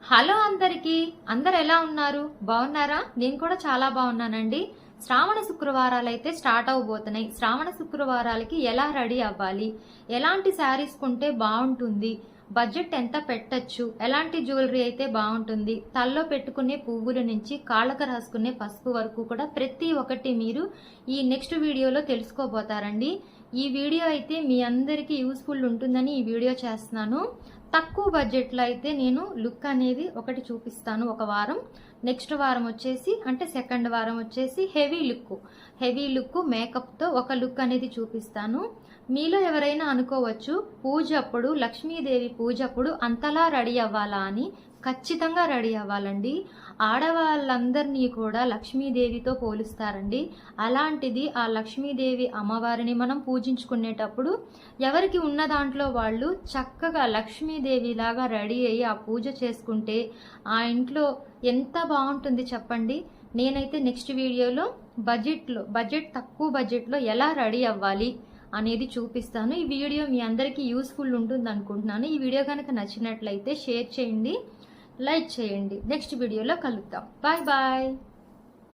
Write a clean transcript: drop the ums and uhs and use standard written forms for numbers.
Hello అందరికీ, అందరు ఎలా ఉన్నారు? బాగున్నారా? నేను కూడా చాలా బాగున్నానండి. శ్రావణ శుక్రవారాలు అయితే స్టార్ట్ అవబోతున్నాయి. శ్రావణ శుక్రవారాలకి ఎలా రెడీ అవ్వాలి, ఎలాంటి శారీస్ కొంటే బాగుంటుంది, బడ్జెట్ ఎంత పెట్టచ్చు, ఎలాంటి జ్యువెలరీ అయితే బాగుంటుంది, తల్లో పెట్టుకునే పువ్వుల నుంచి కాళ్ళకు రాసుకునే పసుపు వరకు కూడా ప్రతి ఒక్కటి మీరు ఈ నెక్స్ట్ వీడియోలో తెలుసుకోబోతారండి. ఈ వీడియో అయితే మీ అందరికీ యూస్ఫుల్ ఉంటుందని ఈ వీడియో చేస్తున్నాను. తక్కువ బడ్జెట్లో అయితే నేను లుక్ అనేది ఒకటి చూపిస్తాను ఒక వారం. నెక్స్ట్ వారం వచ్చేసి అంటే సెకండ్ వారం వచ్చేసి హెవీ లుక్ మేకప్తో ఒక లుక్ అనేది చూపిస్తాను. మీలో ఎవరైనా అనుకోవచ్చు, పూజ అప్పుడు లక్ష్మీదేవి పూజ అప్పుడు అంతలా రెడీ అవ్వాలా అని. ఖచ్చితంగా రెడీ అవ్వాలండి. ఆడవాళ్ళందరినీ కూడా లక్ష్మీదేవితో పోలుస్తారండి. అలాంటిది ఆ లక్ష్మీదేవి అమ్మవారిని మనం పూజించుకునేటప్పుడు ఎవరికి ఉన్న దాంట్లో వాళ్ళు చక్కగా లక్ష్మీదేవి లాగా రెడీ అయ్యి ఆ పూజ చేసుకుంటే ఆ ఇంట్లో ఎంత బాగుంటుంది చెప్పండి. నేనైతే నెక్స్ట్ వీడియోలో బడ్జెట్ తక్కువ బడ్జెట్లో ఎలా రెడీ అవ్వాలి అనేది చూపిస్తాను. ఈ వీడియో మీ అందరికీ యూస్ఫుల్ ఉంటుంది అనుకుంటున్నాను. ఈ వీడియో కనుక నచ్చినట్లయితే షేర్ చేయండి, లైక్ చేయండి. నెక్స్ట్ వీడియోలో కలుద్దాం. Bye bye.